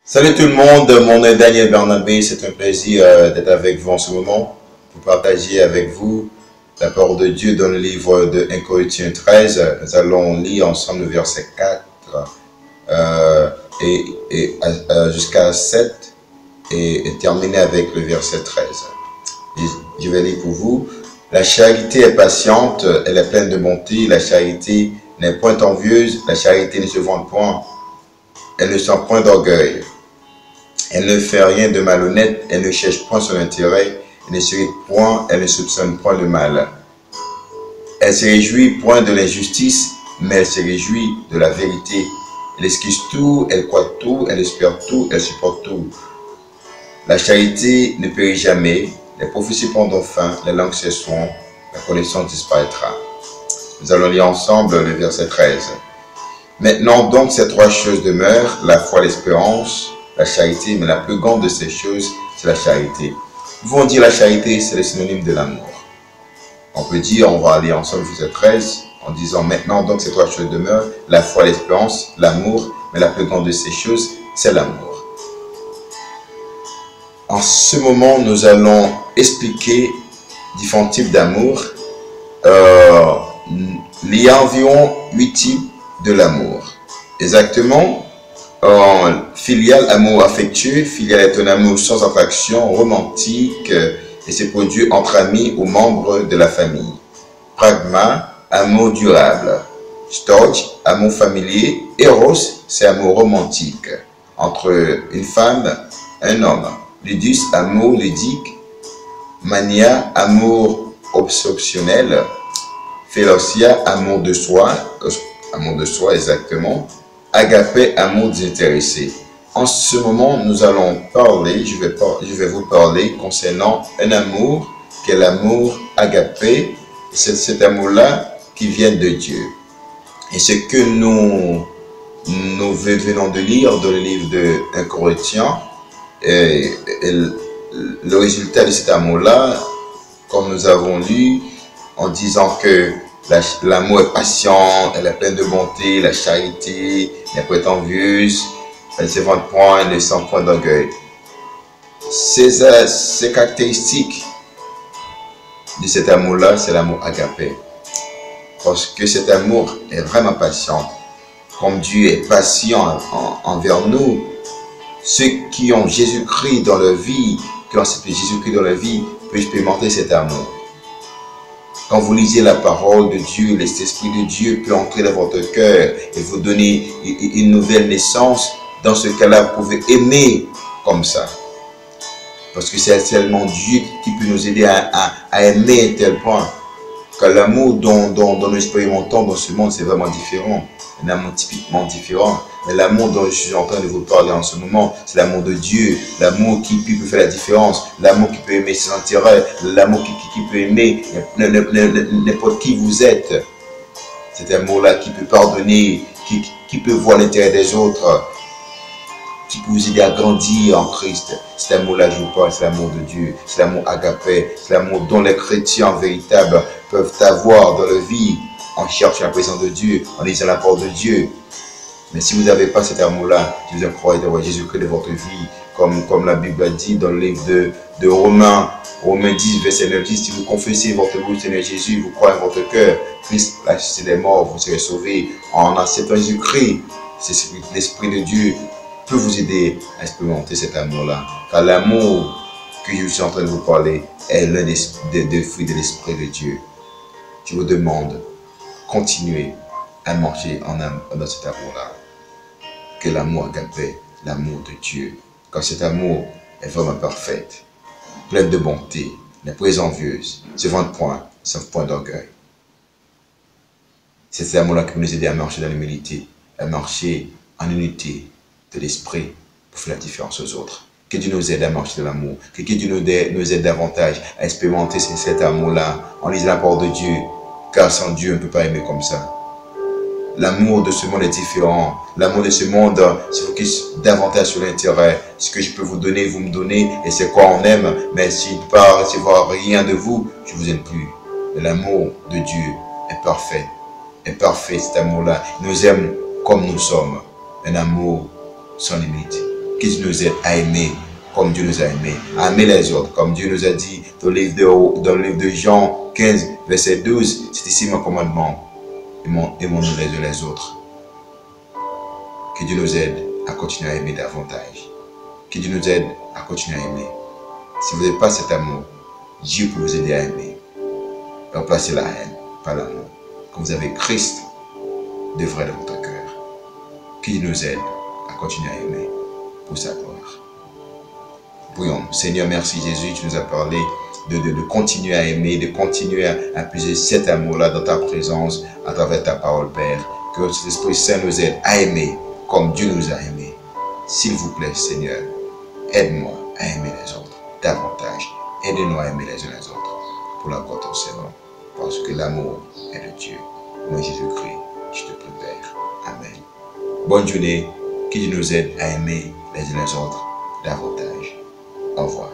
Salut tout le monde, mon nom est Daniel Bernabé, c'est un plaisir d'être avec vous en ce moment pour partager avec vous la parole de Dieu dans le livre de 1 Corinthiens 13. Nous allons lire ensemble le verset 4 jusqu'à 7 et terminer avec le verset 13. Je vais lire pour vous. La charité est patiente, elle est pleine de bonté, la charité n'est point envieuse, la charité ne se vante point, elle ne sent point d'orgueil. Elle ne fait rien de malhonnête, elle ne cherche point son intérêt, elle ne s'irrite point, elle ne soupçonne point le mal. Elle se réjouit point de l'injustice, mais elle se réjouit de la vérité. Elle excuse tout, elle croit tout, elle espère tout, elle supporte tout. La charité ne périt jamais, les prophéties prendront fin, les langues cesseront, la connaissance disparaîtra. Nous allons lire ensemble le verset 13. Maintenant donc ces trois choses demeurent, la foi, l'espérance, la charité, mais la plus grande de ces choses, c'est la charité. Nous pouvons dire la charité, c'est le synonyme de l'amour. On peut dire, on va aller ensemble verset 13, en disant maintenant donc ces trois choses demeurent, la foi, l'espérance, l'amour, mais la plus grande de ces choses, c'est l'amour. En ce moment, nous allons expliquer différents types d'amour. Il y a environ 8 types de l'amour. Exactement. Filial, amour affectueux. Filial est un amour sans attraction, romantique et se produit entre amis ou membres de la famille. Pragma, amour durable. Storge, amour familier. Eros, c'est amour romantique entre une femme et un homme. Ludus, amour ludique. Mania, amour obsessionnel. Philosia, amour de soi exactement. Agapé, amour désintéressé. En ce moment, nous allons parler, je vais vous parler concernant un amour qui est l'amour agapé. C'est cet amour-là qui vient de Dieu. Et ce que nous venons de lire dans le livre de 1 Corinthiens, le résultat de cet amour-là, comme nous avons lu, en disant que l'amour est patient, elle est pleine de bonté, la charité n'est pas envieuse, elle ne se vante point, elle ne sent point d'orgueil. Ces caractéristiques de cet amour-là, c'est l'amour agapé. Parce que cet amour est vraiment patient. Comme Dieu est patient envers nous, ceux qui ont Jésus-Christ dans leur vie, qui ont accepté Jésus-Christ dans leur vie, peuvent expérimenter cet amour. Quand vous lisez la parole de Dieu, l'Esprit de Dieu peut entrer dans votre cœur et vous donner une nouvelle naissance. Dans ce cas-là, vous pouvez aimer comme ça. Parce que c'est seulement Dieu qui peut nous aider à aimer à un tel point. Car l'amour dont nous expérimentons dans ce monde, c'est vraiment différent. Un amour typiquement différent. Mais l'amour dont je suis en train de vous parler en ce moment, c'est l'amour de Dieu. L'amour qui peut faire la différence. L'amour qui peut aimer ses intérêts. L'amour qui peut aimer n'importe qui vous êtes. Cet amour-là qui peut pardonner, qui peut voir l'intérêt des autres, qui peut vous aider à grandir en Christ. Cet amour-là, je vous parle, c'est l'amour de Dieu. C'est l'amour agapé. C'est l'amour dont les chrétiens véritables peuvent avoir dans leur vie en cherchant la présence de Dieu, en lisant la parole de Dieu. Mais si vous n'avez pas cet amour-là, je vous encourage d'avoir Jésus-Christ de votre vie, comme la Bible a dit dans le livre de Romains 10, verset 9, dit, si vous confessez votre bouche, Seigneur Jésus, vous croyez en votre cœur, Christ a ressuscité des morts, vous serez sauvés. En acceptant Jésus-Christ, c'est l'Esprit de Dieu peut vous aider à expérimenter cet amour-là. Car l'amour que je suis en train de vous parler est l'un des fruits de l'Esprit de Dieu. Je vous demande, continuez à marcher dans cet amour-là. Que l'amour agapé, l'amour de Dieu, car cet amour est vraiment parfait, plein de bonté, n'est pas envieuse, se vante point, sans point d'orgueil. C'est cet amour-là qui peut nous aider à marcher dans l'humilité, à marcher en unité de l'esprit pour faire la différence aux autres. Que Dieu nous aide à marcher dans l'amour, que Dieu nous aide davantage à expérimenter cet amour-là en lisant la parole de Dieu, car sans Dieu on ne peut pas aimer comme ça. L'amour de ce monde est différent. L'amour de ce monde se focus davantage sur l'intérêt. Ce que je peux vous donner, vous me donnez, et c'est quoi on aime. Mais s'il ne peut pas recevoir rien de vous, je ne vous aime plus. Mais l'amour de Dieu est parfait. Est parfait cet amour-là. Il nous aime comme nous sommes. Un amour sans limite. Que Dieu nous aide à aimer comme Dieu nous a aimés, à aimer les autres, comme Dieu nous a dit dans le livre de Jean 15, verset 12, c'est ici mon commandement, aimons-nous les uns les autres. Que Dieu nous aide à continuer à aimer davantage. Que Dieu nous aide à continuer à aimer. Si vous n'avez pas cet amour, Dieu peut vous aider à aimer. Remplacez la haine par l'amour. Quand vous avez Christ de vrai dans votre cœur, que Dieu nous aide à continuer à aimer pour sa gloire. Prions. Seigneur, merci Jésus, tu nous as parlé de continuer à aimer, de continuer à puiser cet amour-là dans ta présence à travers ta parole, Père. Que l'Esprit Saint nous aide à aimer comme Dieu nous a aimés. S'il vous plaît, Seigneur, aide-moi à aimer les autres davantage. Aide-nous à aimer les uns les autres pour la gloire de ton Seigneur. Parce que l'amour est de Dieu. Moi, Jésus-Christ, je te prie, Père. Amen. Bonne journée. Que Dieu nous aide à aimer les uns les autres davantage. Au revoir.